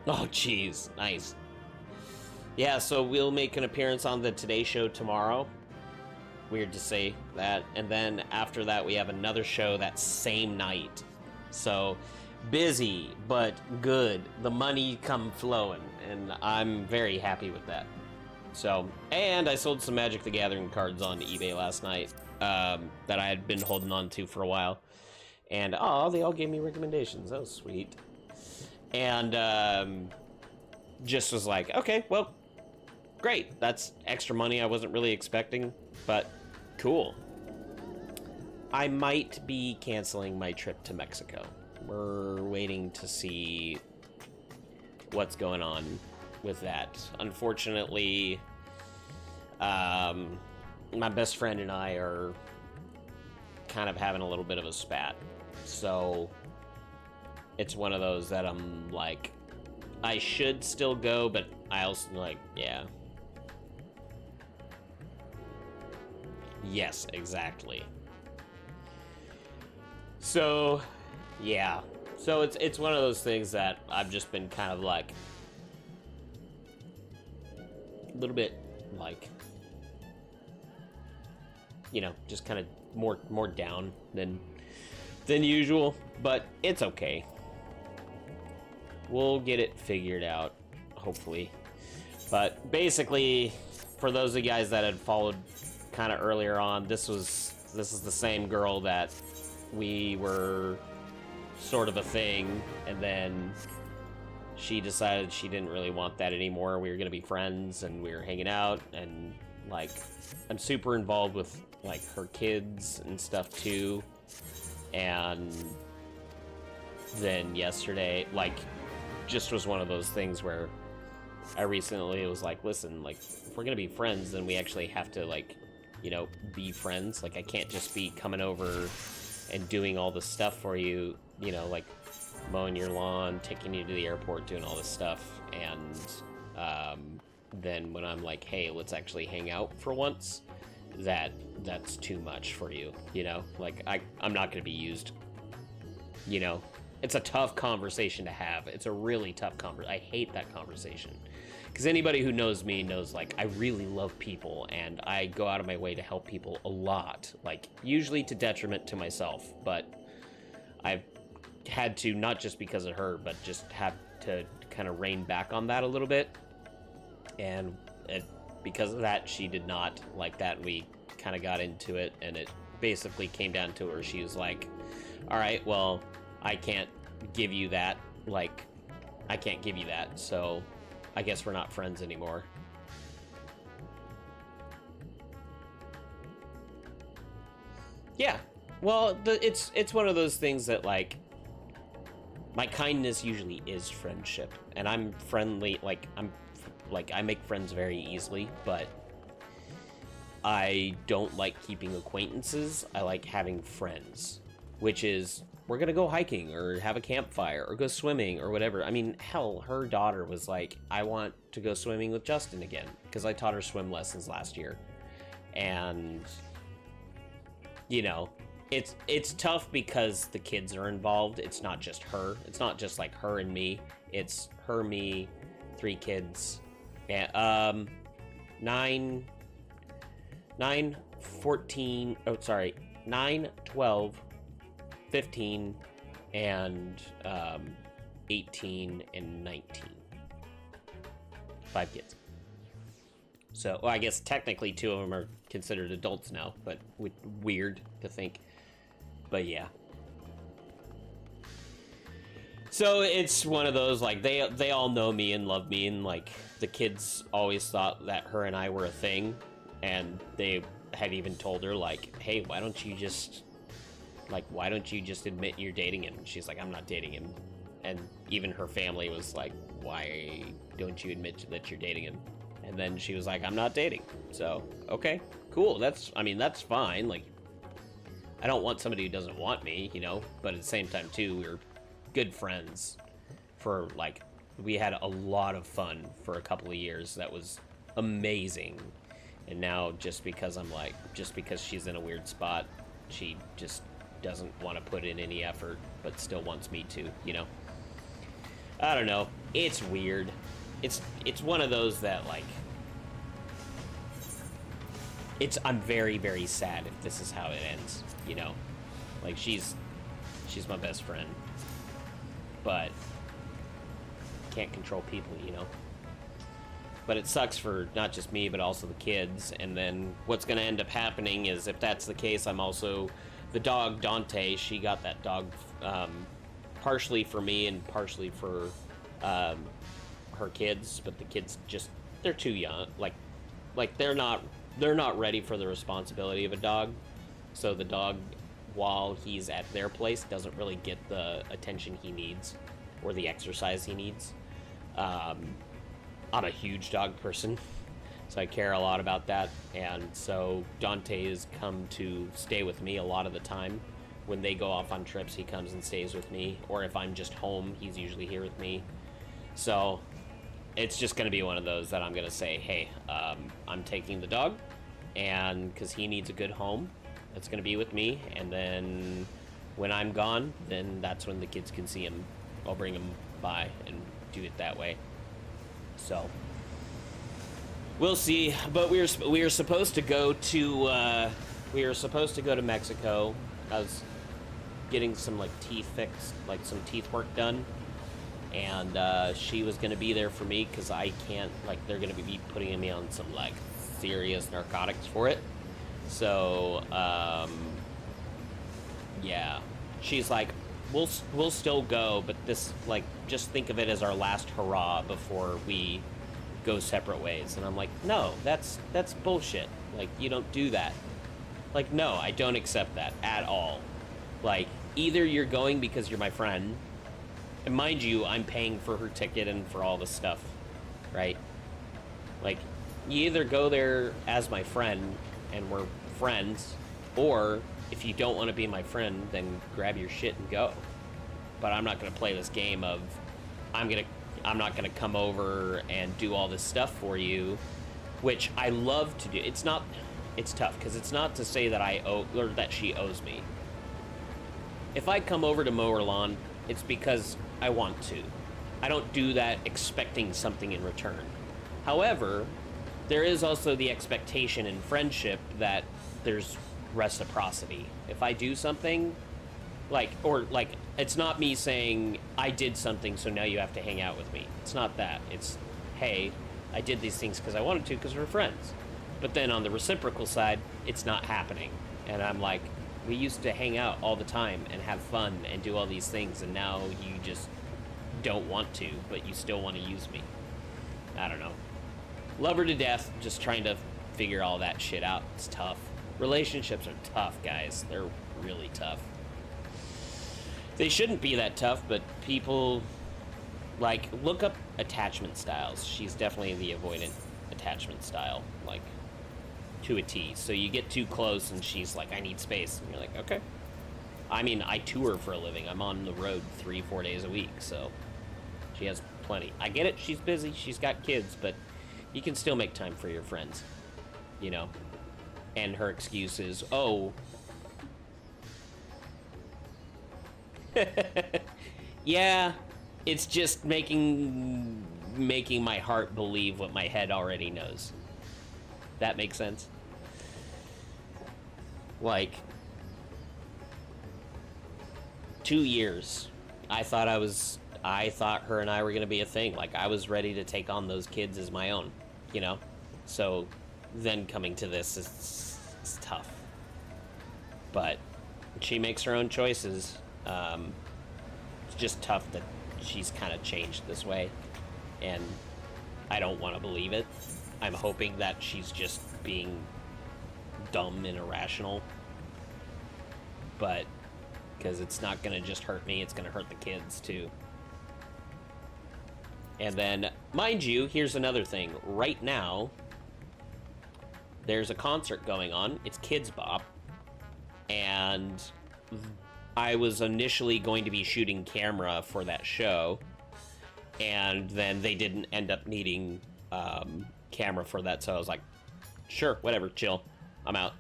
Oh, jeez, nice. Yeah, so we'll make an appearance on the Today Show tomorrow. Weird to say that. And then after that, we have another show that same night. So busy, but good. The money come flowing, and I'm very happy with that. So, and I sold some Magic the Gathering cards on eBay last night that I had been holding on to for a while. And, oh, they all gave me recommendations. That was sweet. And just was like, okay, well, great. That's extra money I wasn't really expecting, but cool. I might be canceling my trip to Mexico. We're waiting to see what's going on with that. Unfortunately, my best friend and I are kind of having a little bit of a spat. So it's one of those that I'm like, I should still go, but I also like, yeah. Yes, exactly. So, yeah. So it's one of those things that I've just been kind of like a little bit like, you know, just kind of more down than usual, but it's okay. We'll get it figured out, hopefully. But basically, for those of you guys that had followed kind of earlier on, this is the same girl that we were sort of a thing, and then she decided she didn't really want that anymore. We were gonna be friends, and we were hanging out, and like, I'm super involved with like her kids and stuff too. And then yesterday, like, just was one of those things where I recently was like, listen, like, if we're gonna be friends, then we actually have to, like, you know, be friends. Like, I can't just be coming over and doing all this stuff for you, you know, like mowing your lawn, taking you to the airport, doing all this stuff, and then when I'm like, hey, let's actually hang out for once, that's too much for you, you know? Like, I'm not gonna be used, you know? It's a tough conversation to have. It's a really tough conversation. I hate that conversation. Because anybody who knows me knows, like, I really love people, and I go out of my way to help people a lot. Like, usually to detriment to myself, but I've had to, not just because of her, but just have to kind of rein back on that a little bit. And because of that, she did not like that, and we kind of got into it, and it basically came down to where she was like, all right, well, I can't give you that, like, I can't give you that, so I guess we're not friends anymore. Yeah, well, it's one of those things that, like, my kindness usually is friendship, and I'm friendly, like, I make friends very easily, but I don't like keeping acquaintances. I like having friends, which is we're gonna go hiking or have a campfire or go swimming or whatever. I mean, hell, her daughter was like, I want to go swimming with Justin again, because I taught her swim lessons last year. And, you know, it's tough because the kids are involved. It's not just her. It's not just like her and me. It's her, me, 3 kids. And, 9, 12, 15, and 18 and 19. 5 kids. So, well, I guess technically 2 of them are considered adults now, but weird to think. But yeah. So it's one of those, like, they all know me and love me, and like the kids always thought that her and I were a thing, and they had even told her, like, hey, why don't you just admit you're dating him? And she's like, I'm not dating him. And even her family was like, why don't you admit that you're dating him? And then she was like, I'm not dating. So, okay, cool. That's fine. Like, I don't want somebody who doesn't want me, you know, but at the same time too, we were good friends for, like, we had a lot of fun for a couple of years. That was amazing. And now just because she's in a weird spot, she just doesn't want to put in any effort, but still wants me to, you know? I don't know. It's weird. It's one of those that, like, I'm very, very sad if this is how it ends, you know? Like, she's my best friend, but can't control people, you know? But it sucks for not just me, but also the kids. And then what's going to end up happening is, if that's the case, I'm also... The dog, Dante, she got that dog partially for me and partially for her kids. But the kids just... They're too young. Like they're not ready for the responsibility of a dog. So the dog, while he's at their place, doesn't really get the attention he needs or the exercise he needs. I'm a huge dog person, so I care a lot about that, and so Dante has come to stay with me a lot of the time. When they go off on trips, he comes and stays with me, or if I'm just home, he's usually here with me. So it's just going to be one of those that I'm going to say, hey, I'm taking the dog, and because he needs a good home, it's going to be with me, and then when I'm gone, then that's when the kids can see him. I'll bring him by and do it that way. So we'll see. But we were supposed to go to Mexico. I was getting some teeth fixed, some teeth work done, and she was gonna be there for me because I can't, they're gonna be putting me on some serious narcotics for it. So yeah, she's like, we'll still go, but this, just think of it as our last hurrah before we go separate ways. And I'm like, no, that's bullshit. You don't do that. No, I don't accept that at all. Either you're going because you're my friend, and mind you, I'm paying for her ticket and for all this stuff, right? You either go there as my friend and we're friends, or if you don't want to be my friend, then grab your shit and go. But I'm not going to play this game of I'm not going to come over and do all this stuff for you, which I love to do. It's tough because it's not to say that I owe, or that she owes me. If I come over to mow her lawn, it's because I want to. I don't do that expecting something in return. However, there is also the expectation in friendship that there's reciprocity. If I do something, it's not me saying I did something so now you have to hang out with me. It's not that. It's, hey, I did these things because I wanted to because we're friends. But then on the reciprocal side, it's not happening. And I'm like, we used to hang out all the time and have fun and do all these things, and now you just don't want to, but you still want to use me. I don't know. Love her to death, just trying to figure all that shit out. It's tough. Relationships are tough, guys. They're really tough. They shouldn't be that tough, but people, look up attachment styles. She's definitely the avoidant attachment style, to a T. So you get too close and she's like, I need space. And you're like, okay. I mean, I tour for a living. I'm on the road 3-4 days a week, so she has plenty. I get it, she's busy, she's got kids, but you can still make time for your friends, you know? And her excuse is, oh... yeah, it's just making my heart believe what my head already knows. That makes sense? Like, 2 years, I thought her and I were gonna be a thing. Like, I was ready to take on those kids as my own, you know? So, then coming to this is tough. But she makes her own choices. It's just tough that she's kind of changed this way, and I don't want to believe it. I'm hoping that she's just being dumb and irrational, but because it's not going to just hurt me, it's going to hurt the kids too. And then, mind you, here's another thing. Right now, there's a concert going on. It's Kids Bop, and I was initially going to be shooting camera for that show, and then they didn't end up needing camera for that, so I was like, sure, whatever, chill, I'm out.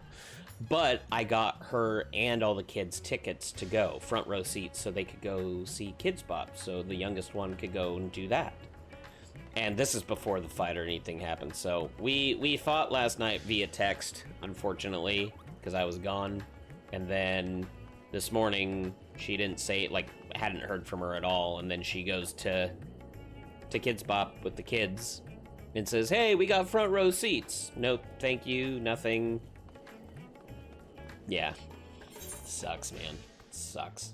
But I got her and all the kids tickets to go, front row seats, so they could go see Kids Bop, so the youngest one could go and do that. And this is before the fight or anything happened, so we fought last night via text, unfortunately, because I was gone, and then this morning, she didn't say, like, hadn't heard from her at all, and then she goes to Kids Bop with the kids and says, hey, we got front row seats. Nope, thank you, nothing. Yeah. Sucks, man. Sucks.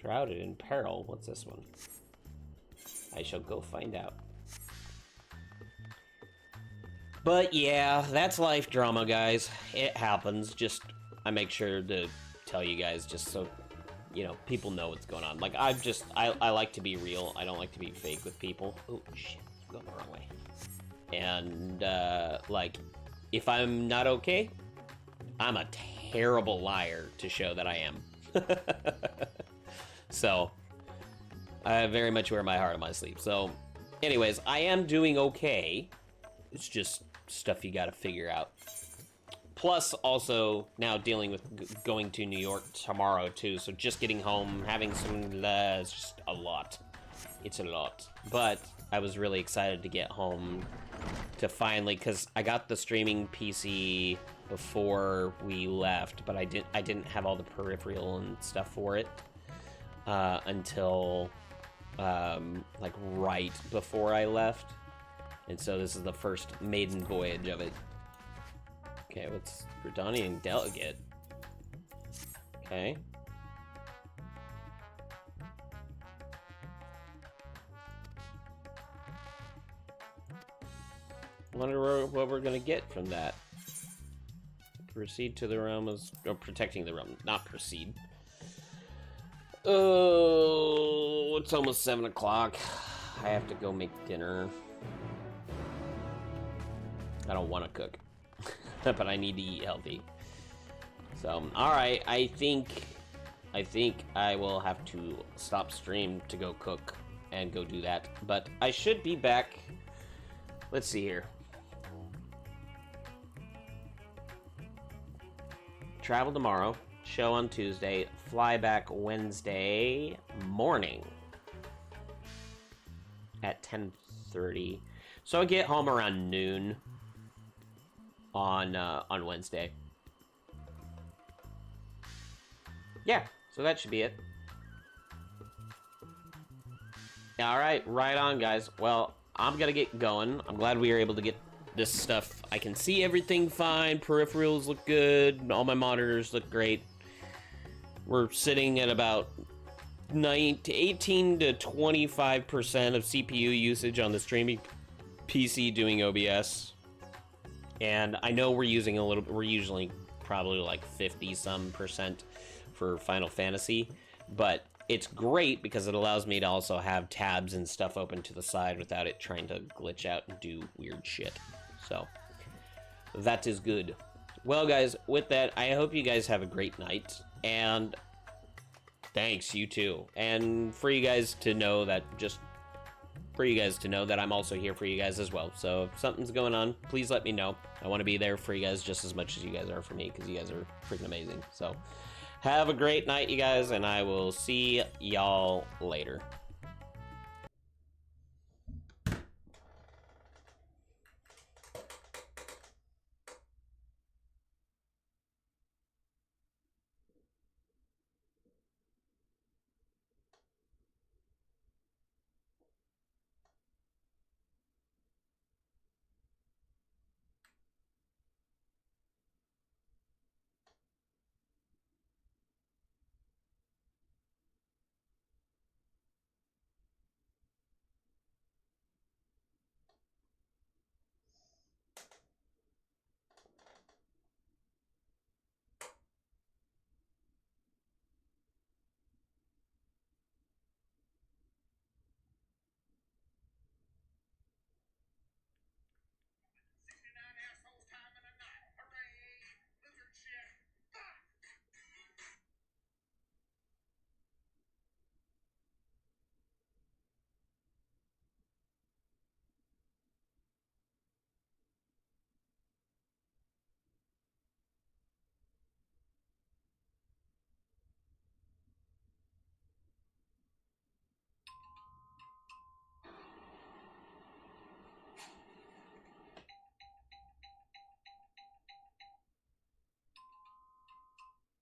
Shrouded in Peril. What's this one? I shall go find out. But yeah, that's life drama, guys. It happens. Just, I make sure to tell you guys just so, you know, people know what's going on. Like, I like to be real. I don't like to be fake with people. Oh, shit. I'm going the wrong way. And, like, if I'm not okay, I'm a terrible liar to show that I am. So, I very much wear my heart on my sleeve. So, anyways, I am doing okay. It's just stuff you gotta figure out. Plus, also, now dealing with going to New York tomorrow, too. So just getting home, having some... it's just a lot. It's a lot. But I was really excited to get home to finally... Because I got the streaming PC before we left, but I didn't have all the peripheral and stuff for it until, like, right before I left. And so this is the first maiden voyage of it. Okay, what's Bredonian Delegate? Okay. Wonder what we're gonna get from that. Proceed to the realm as... or protecting the realm, not proceed. Oh, it's almost 7 o'clock. I have to go make dinner. I don't want to cook, but I need to eat healthy. So, alright, I think I will have to stop stream to go cook and go do that. But I should be back. Let's see here. Travel tomorrow, show on Tuesday, fly back Wednesday morning at 10:30. So I get home around noon on Wednesday. Yeah, so that should be it. Alright, right on, guys. Well, I'm gonna get going. I'm glad we were able to get this stuff. I can see everything fine. Peripherals look good. All my monitors look great. We're sitting at about 18 to 25% of CPU usage on the streaming PC doing OBS. And I know we're using a little bit, we're usually probably like 50-some% for Final Fantasy, but it's great because it allows me to also have tabs and stuff open to the side without it trying to glitch out and do weird shit. So, that is good. Well, guys, with that, I hope you guys have a great night, and thanks, you too. And for you guys to know that, I'm also here for you guys as well. So if something's going on, please let me know. I want to be there for you guys just as much as you guys are for me, because you guys are freaking amazing. So have a great night, you guys, and I will see y'all later.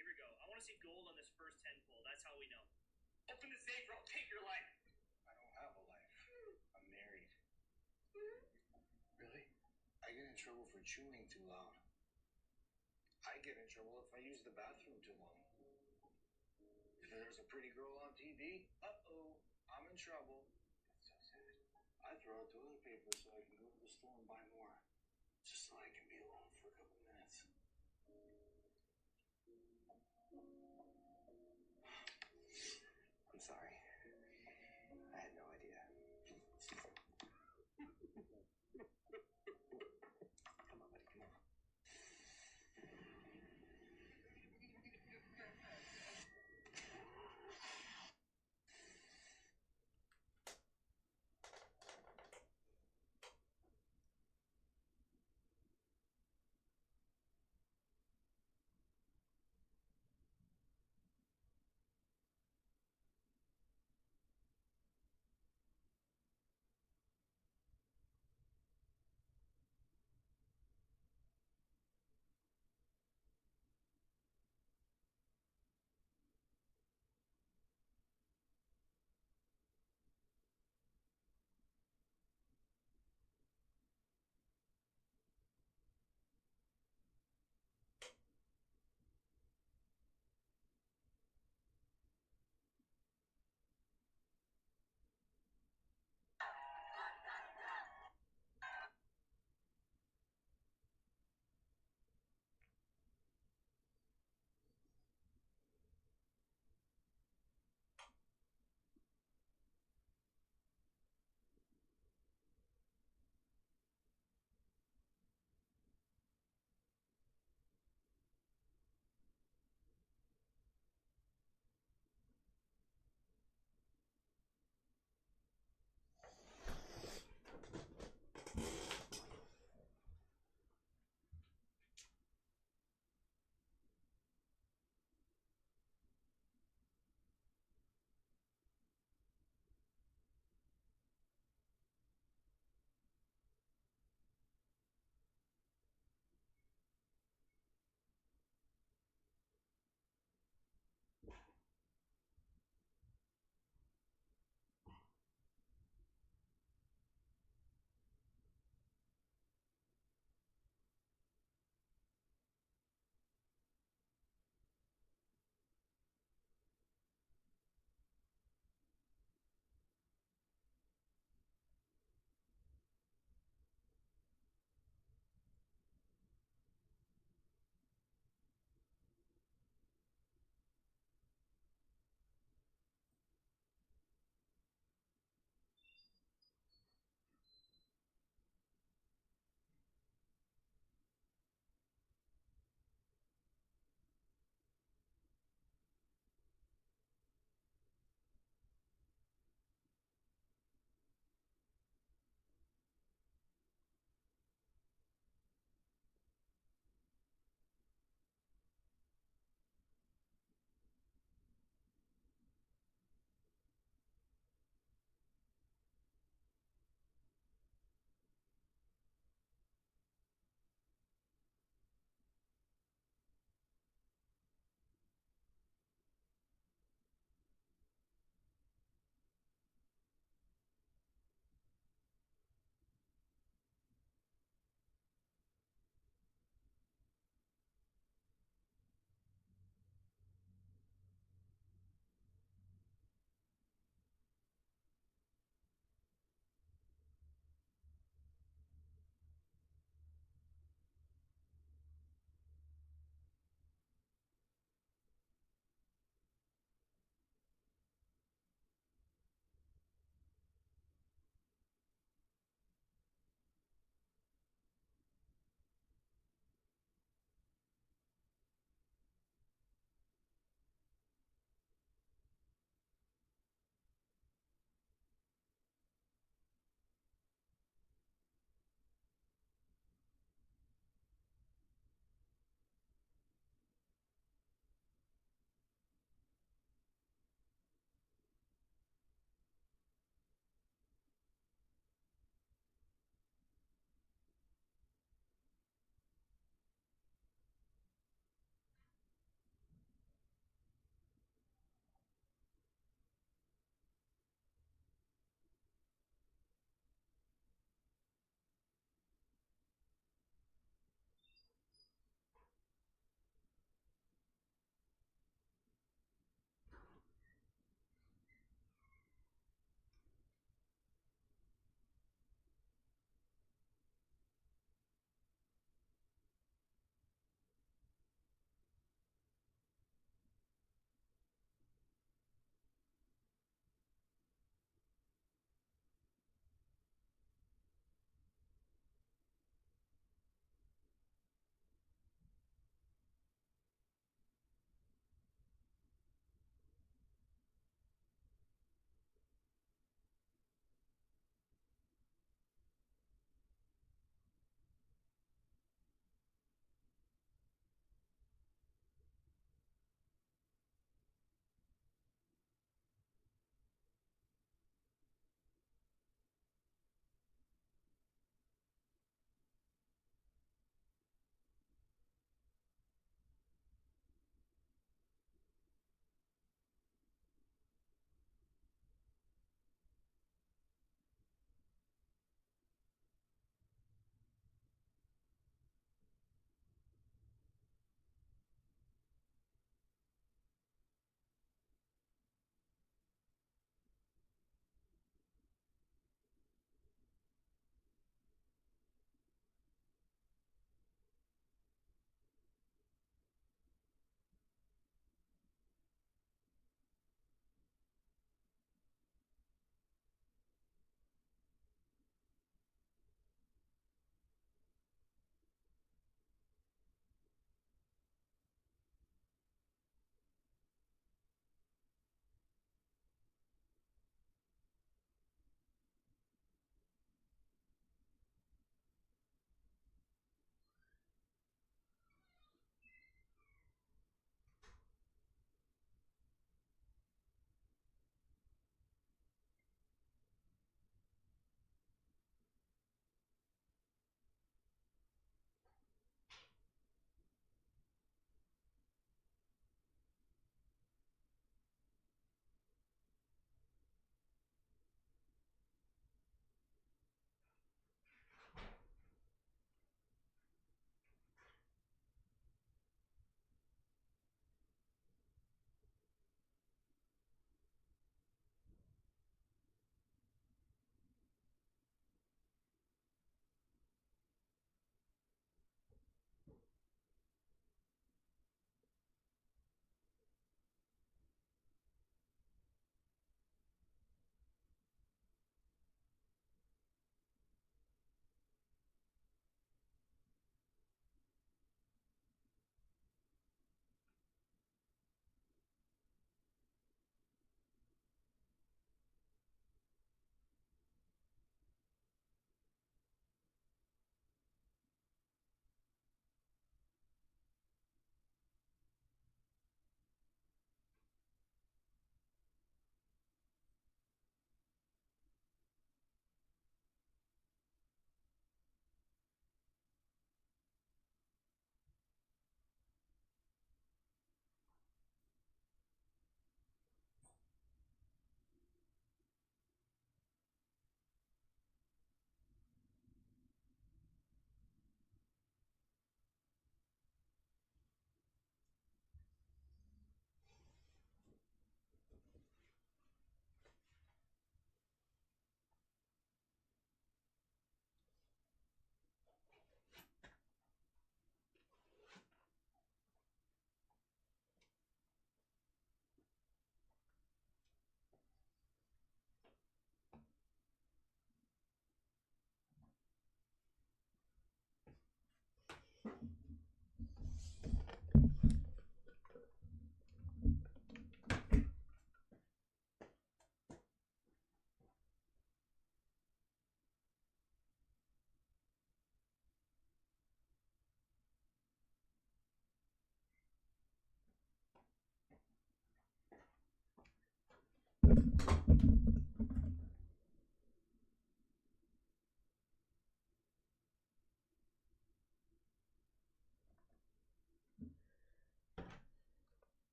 Here we go. I want to see gold on this first 10 pull. That's how we know. Open the safe or I'll take your life. I don't have a life. I'm married. Really? I get in trouble for chewing too loud. I get in trouble if I use the bathroom too long. If there's a pretty girl on TV, uh-oh, I'm in trouble. That's so sad. I throw out toilet paper so I can go to the store and buy more. Just so I can be alone for a couple minutes. I'm sorry. I had no idea.